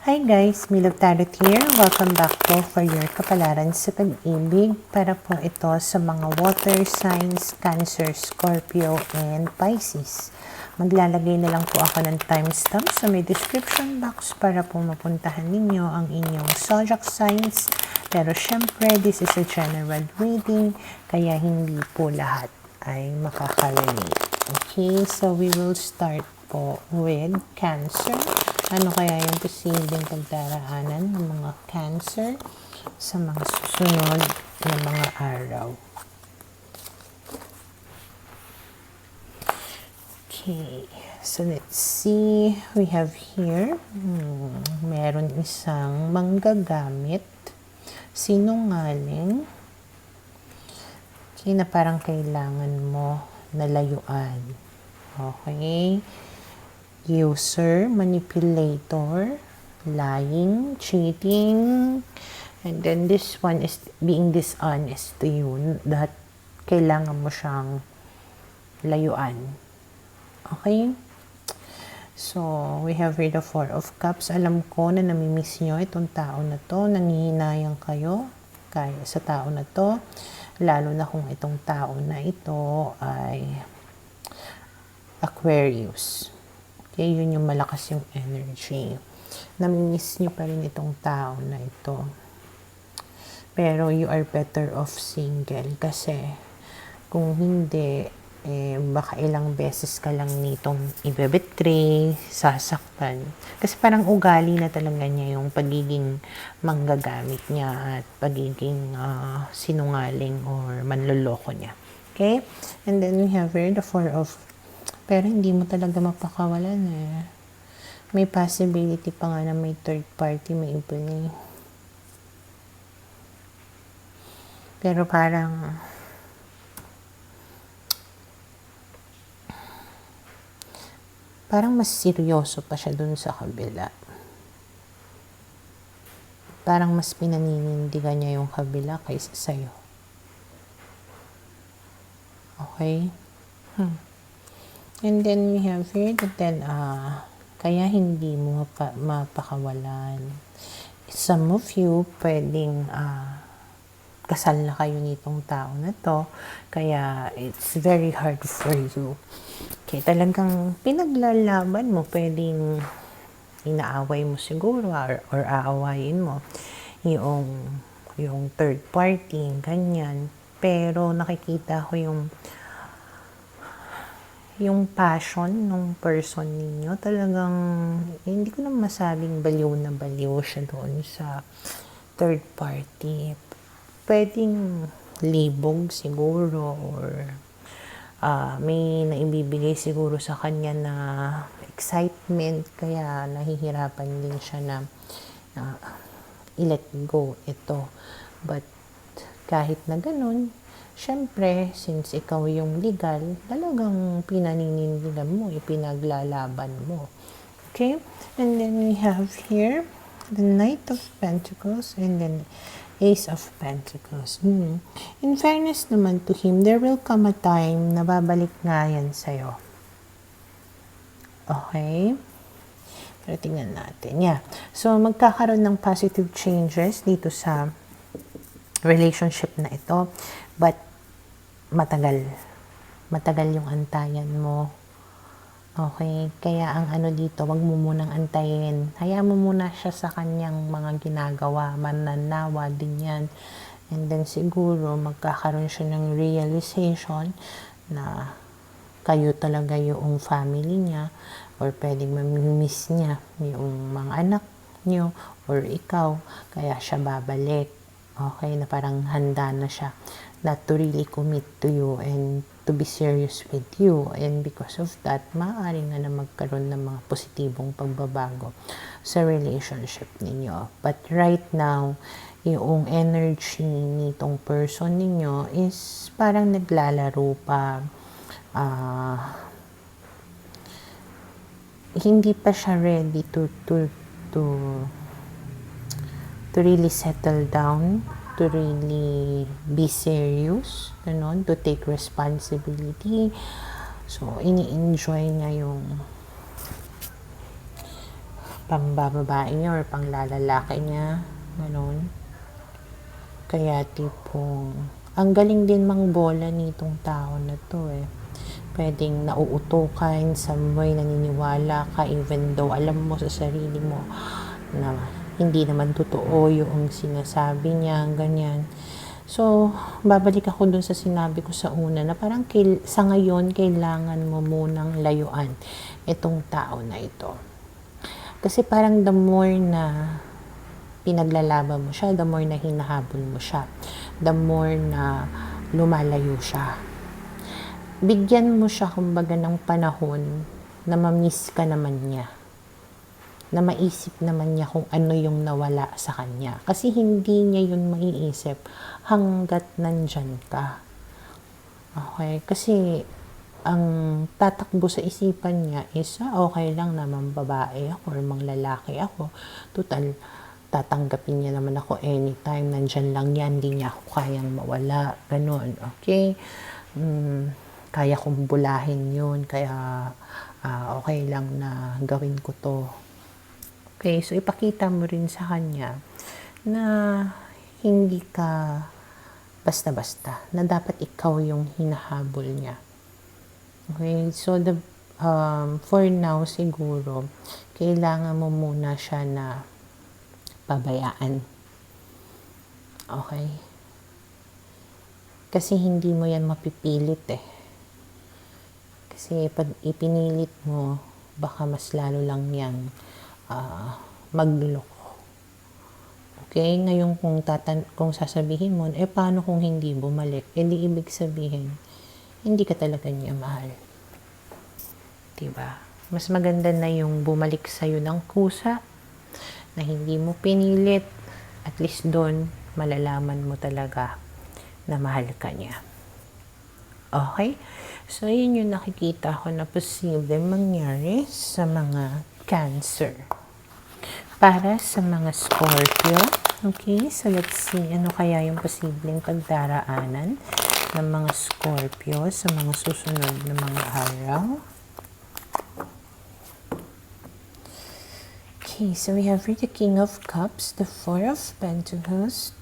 Hi guys, Milog Tarot here. Welcome back po for your kapalaran sa pag-ibig. Para po ito sa mga water signs, Cancer, Scorpio, and Pisces. Maglalagay na lang po ako ng timestamp sa may description box para po mapuntahan ninyo ang inyong zodiac signs. Pero syempre, this is a general reading, kaya hindi po lahat ay makaka-relate. Okay, so we will start po with Cancer. Ano kaya yung posibleng pagdaraanan ng mga Cancer sa mga susunod na mga araw? Okay, so let's see. We have here, meron isang manggagamit, sinungaling, okay, na parang kailangan mo na layuan. Okay. User, manipulator, lying, cheating, and then this one is being dishonest to you, that kailangan mo siyang layuan. Okay? So, we have here the Four of Cups. Alam ko na namimiss nyo itong tao na to, nangihinayang kayo kaya sa tao na to, lalo na kung itong tao na ito ay Aquarius. Okay, yun yung malakas yung energy. Namimiss nyo pa rin itong tao na ito. Pero you are better off single kasi kung hindi, baka ilang beses ka lang nitong ibebetray, sasaktan. Kasi parang ugali na talaga niya yung pagiging manggagamit niya at pagiging sinungaling or manloloko niya. Okay? And then we have here the Four of, pero hindi mo talaga mapakawalan eh. May possibility pa nga na may third party, may iba eh. Pero parang mas seryoso pa siya dun sa kabila. Parang mas pinaninindigan niya yung kabila kaysa sa'yo. Okay? And then we have here that then, kaya hindi mo mapakawalan. Some of you, pwedeng kasal na kayo nitong tao na to, kaya it's very hard for you. Okay, talagang pinaglalaban mo, pwedeng inaaway mo siguro or aawayin mo yung third party, ganyan. Pero nakikita ko yung passion ng person ninyo, talagang hindi ko na masabing baliw na baliw siya doon sa third party. Pwedeng libog siguro or may naibibigay siguro sa kanya na excitement, kaya nahihirapan din siya na i-let go ito. But kahit na ganun, syempre, since ikaw yung legal, talagang pinaninindigan mo, ipinaglalaban mo. Okay? And then we have here the Knight of Pentacles and then Ace of Pentacles. In fairness naman to him, there will come a time na babalik nga yan sa'yo. Okay? Pero tingnan natin. Yeah. So, magkakaroon ng positive changes dito sa relationship na ito. But, matagal yung antayan mo. Okay? Kaya ang ano dito, wag mo munang antayin. Hayaan mo muna siya sa kanyang mga ginagawa. Mananawa din yan. And then siguro, magkakaroon siya ng realization na kayo talaga yung family niya or pwedeng mamimiss niya yung mga anak niyo or ikaw. Kaya siya babalik. Okay? Na parang handa na siya not to really commit to you and to be serious with you, and because of that, maaari nga na magkaroon ng mga positibong pagbabago sa relationship ninyo. But right now, yung energy nitong person ninyo is parang naglalaro pa, hindi pa siya ready to really settle down, to really be serious, to take responsibility. So, ini-enjoy niya pambababae niya or panglalalaki niya. Ganon. Kaya tipong, ang galing din mangbola nitong tao na to eh. Pwedeng nauutukan, some way naniniwala ka even though alam mo sa sarili mo na hindi naman totoo yung sinasabi niya, ganyan. So, babalik ako dun sa sinabi ko sa una na parang sa ngayon, kailangan mo munang layuan itong tao na ito. Kasi parang the more na pinaglalaban mo siya, the more na hinahabol mo siya, the more na lumalayo siya. Bigyan mo siya kumbaga ng panahon na ma-miss ka naman niya, na maisip naman niya kung ano yung nawala sa kanya. Kasi hindi niya yun maiisip hanggat nandyan ka. Okay? Kasi ang tatakbo sa isipan niya is, okay lang naman babae ako or manglalaki ako. Total, tatanggapin niya naman ako anytime. Nandyan lang yan, hindi niya ako kayang mawala. Ganon, okay? Kaya kong bulahin yun, kaya okay lang na gawin ko to. Okay, so ipakita mo rin sa kanya na hindi ka basta-basta, na dapat ikaw yung hinahabol niya. Okay, so for now siguro, kailangan mo muna siya na pabayaan. Okay? Kasi hindi mo yan mapipilit eh. Kasi pag ipinilit mo, baka mas lalo lang yan magluloko. Okay? Ngayon kung sasabihin mo, paano kung hindi bumalik? Di ibig sabihin, hindi ka talaga niya mahal. Diba? Mas maganda na yung bumalik sa'yo ng kusa, na hindi mo pinilit. At least doon, malalaman mo talaga na mahal ka niya. Okay? So, yun yung nakikita ko na posible mangyari sa mga Cancer. Para sa mga Scorpio, okay? So, let's see, ano kaya yung posibleng pagdaraanan ng mga Scorpio sa mga susunod na mga araw. Okay, so we have the King of Cups, the Four of Pentacles,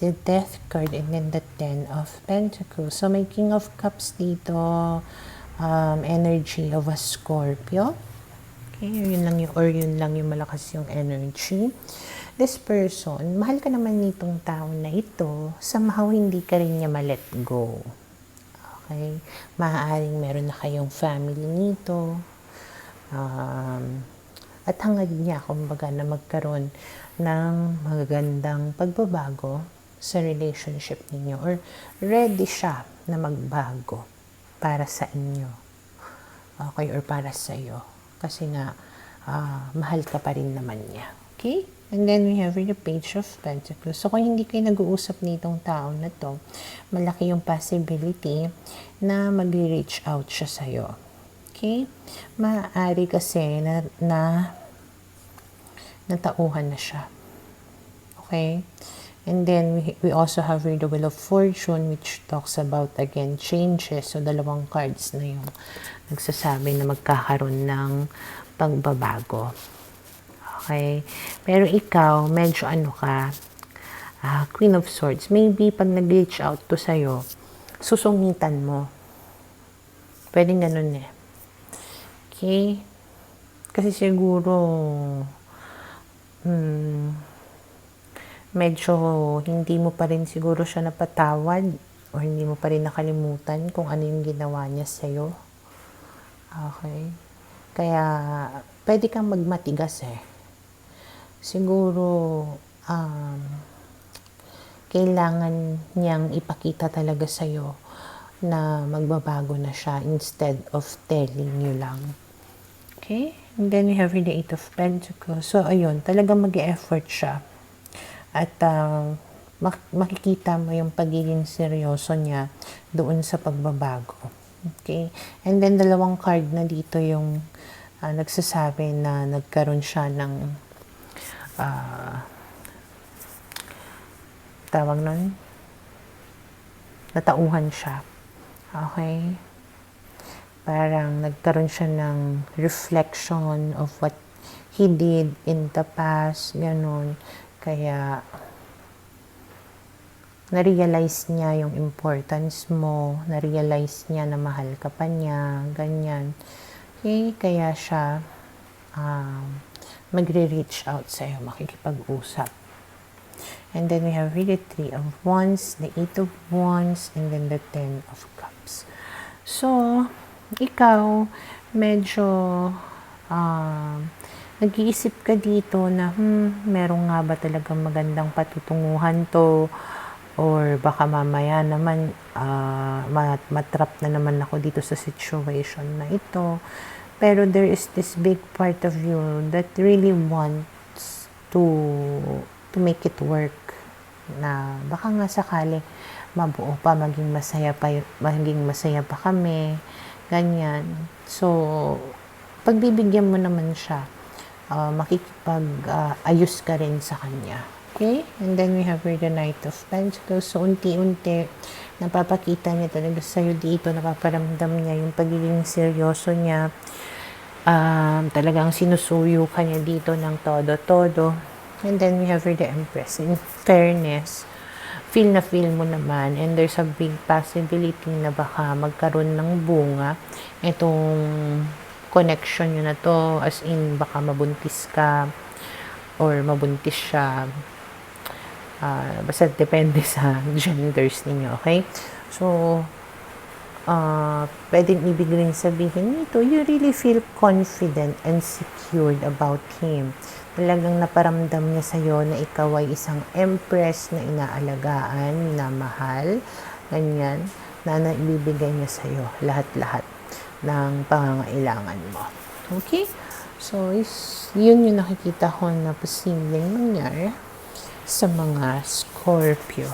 the Death card, and then the Ten of Pentacles. So may King of Cups dito, energy of a Scorpio. Okay, yun lang yung malakas yung energy. This person, mahal ka naman nitong tao na ito, somehow hindi ka rin niya ma-let go. Okay? Maaaring meron na kayong family nito. At hangad niya, kumbaga, na magkaroon ng magagandang pagbabago sa relationship ninyo. Or ready siya na magbago para sa inyo. Okay? Or para sa iyo. Kasi nga, mahal ka pa rin naman niya. Okay? And then we have the Page of Pentacles. So, kung hindi kayo nag-uusap nitong tao na to, malaki yung possibility na mag-reach out siya sa'yo. Okay? Maaari kasi na natauhan na siya. Okay? And then, we also have the Wheel of Fortune, which talks about, again, changes. So, dalawang cards na yung nagsasabi na magkakaroon ng pagbabago. Okay? Pero ikaw, medyo Queen of Swords. Maybe, pag nag-reach out to sa'yo, susungitan mo. Pwedeng ganun eh. Okay? Kasi siguro, medyo hindi mo pa rin siguro siya napatawad o hindi mo pa rin nakalimutan kung ano yung ginawa niya sa'yo. Okay? Kaya, pwede kang magmatigas eh. Siguro, kailangan niyang ipakita talaga sa'yo na magbabago na siya instead of telling you lang. Okay? And then we have the Eight of Pentacles. So, ayun, talagang mag-e-effort siya. At makikita mo yung pagiging seryoso niya doon sa pagbabago. Okay? And then, dalawang card na dito yung nagsasabi na nagkaroon siya ng tawag nun? Natauhan siya. Okay? Parang nagkaroon siya ng reflection of what he did in the past, ganon. Kaya, na-realize niya yung importance mo, na-realize niya na mahal ka pa niya, ganyan. Okay, kaya siya magre-reach out sa'yo, makikipag-usap. And then we have really 3 of Wands, the 8 of Wands, and then the 10 of Cups. So, ikaw, medyo nag-iisip ka dito na, meron nga ba talagang magandang patutunguhan to? Or baka mamaya naman, matrap na naman ako dito sa situation na ito. Pero there is this big part of you that really wants to make it work. Na baka nga sakali mabuo pa, maging masaya pa kami, ganyan. So, pagbibigyan mo naman siya, makikipag-ayos ka rin sa kanya. Okay? And then we have here the Knight of Pentacles. So, unti-unti, napapakita niya talaga sa'yo dito, napaparamdam niya yung pagiging seryoso niya. Talagang sinusuyo ka niya dito ng todo-todo. And then we have here the Empress. In fairness, feel mo naman, and there's a big possibility na baka magkaroon ng bunga itong connection nyo na to, as in baka mabuntis ka or mabuntis siya. Basta depende sa genders ninyo, okay? So, pwedeng ibig rin sabihin nito, you really feel confident and secured about him. Talagang naparamdam niya sa'yo na ikaw ay isang empress na inaalagaan, na mahal, ganyan, na naibibigay niya sa'yo lahat-lahat ng pangangailangan mo. Okay? So, yun yung nakikita ko na posibleng mangyari sa mga Scorpio.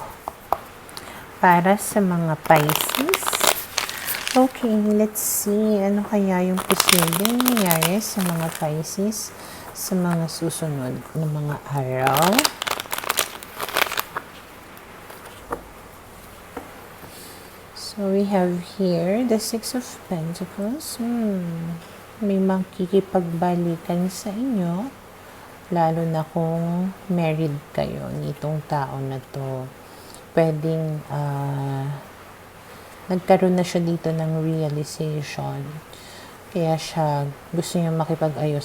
Para sa mga Pisces, okay, let's see, ano kaya yung posibleng mangyari sa mga Pisces sa mga susunod na mga araw. So, we have here the 6 of Pentacles. May makikipagbalikan sa inyo, lalo na kung married kayo nitong tao na to. Pwedeng nagkaroon na siya dito ng realization. Kaya siya gusto niya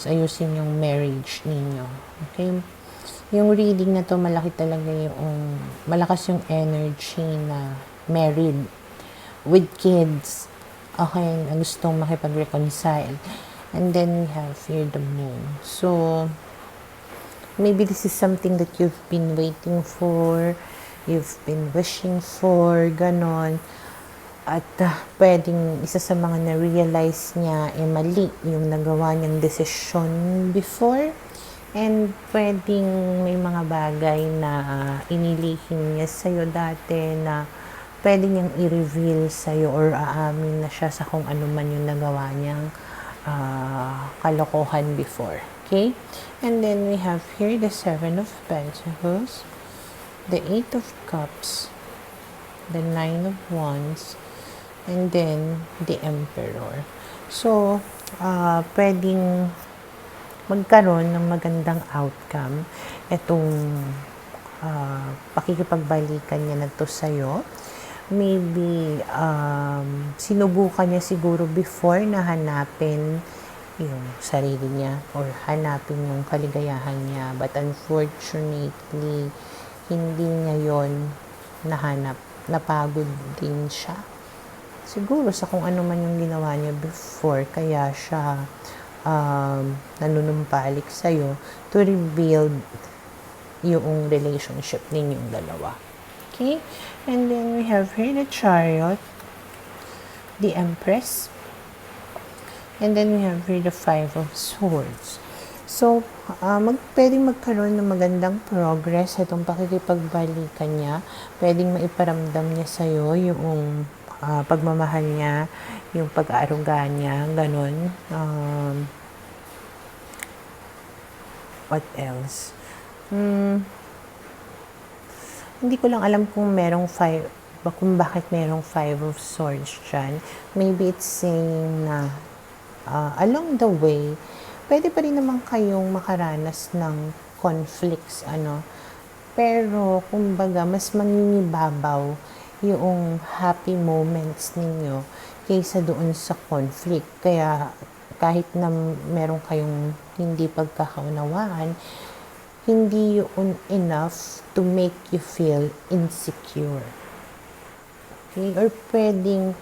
ayusin yung marriage ninyo. Okay? Yung reading na to, malakas yung energy na married with kids. Okay, na gustong makipag-reconcile. And then we have here the Moon. So, maybe this is something that you've been waiting for, you've been wishing for, ganon. At pwedeng isa sa mga na-realize niya mali yung nagawa niyang desisyon before. And pwedeng may mga bagay na inilihim niya sa'yo dati na pwede niyang i-reveal sa'yo or aamin na siya sa kung ano man yung nagawa niyang kalokohan before. Okay? And then we have here the 7 of Pentacles, the 8 of Cups, the 9 of Wands, and then the Emperor. So, pwedeng magkaroon ng magandang outcome itong pakikipagbalikan niya na to sa'yo. Maybe, sinubukan niya siguro before na hanapin yung sarili niya or hanapin yung kaligayahan niya. But unfortunately, hindi niya yon nahanap. Napagod din siya. Siguro sa kung ano man yung ginawa niya before, kaya siya nanunumpalik sa'yo to rebuild yung relationship ninyong dalawa. Okay? And then we have here the Chariot, the Empress, and then we have here the 5 of Swords. So, pwedeng magkaroon ng magandang progress itong pakikipagbalikan niya. Pwedeng maiparamdam niya sa'yo yung pagmamahal niya, yung pag-aaruga niya, ganun. What else? Hindi ko lang alam kung kung bakit merong 5 of Swords dyan. Maybe it's saying na along the way, pwede pa rin naman kayong makaranas ng conflicts, pero kumbaga mas mangingibabaw yung happy moments ninyo kaysa doon sa conflict. Kaya kahit na meron kayong hindi pagkakaunawaan, hindi yun enough to make you feel insecure. Okay? Or pwedeng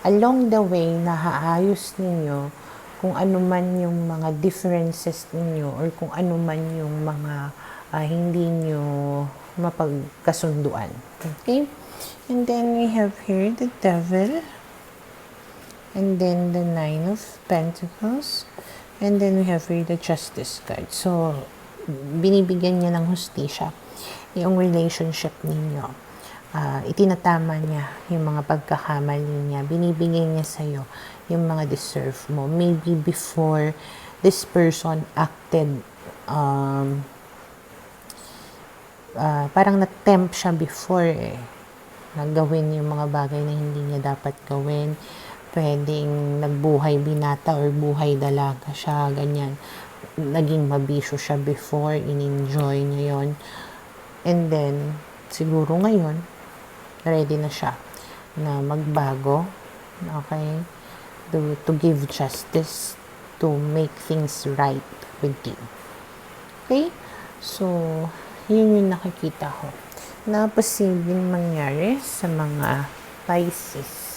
along the way, nahaayos ninyo kung ano man yung mga differences ninyo or kung ano man yung mga hindi nyo mapagkasunduan. Okay? And then we have here the Devil. And then the Nine of Pentacles. And then we have here the Justice card. So, binibigyan niya ng hustisya yung relationship ninyo. Itinatama niya yung mga pagkakamali niya. Binibigay niya sa'yo yung mga deserve mo. Maybe before this person acted, parang na-tempt siya before nagawin yung mga bagay na hindi niya dapat gawin. Pwedeng nagbuhay binata or buhay dalaga siya, ganyan. Naging mabisyo siya before, in-enjoy niya yon. And then, siguro ngayon, ready na siya na magbago, okay? To give justice, to make things right with you. Okay? So, yun yung nakikita ko na posibleng mangyari sa mga Pisces.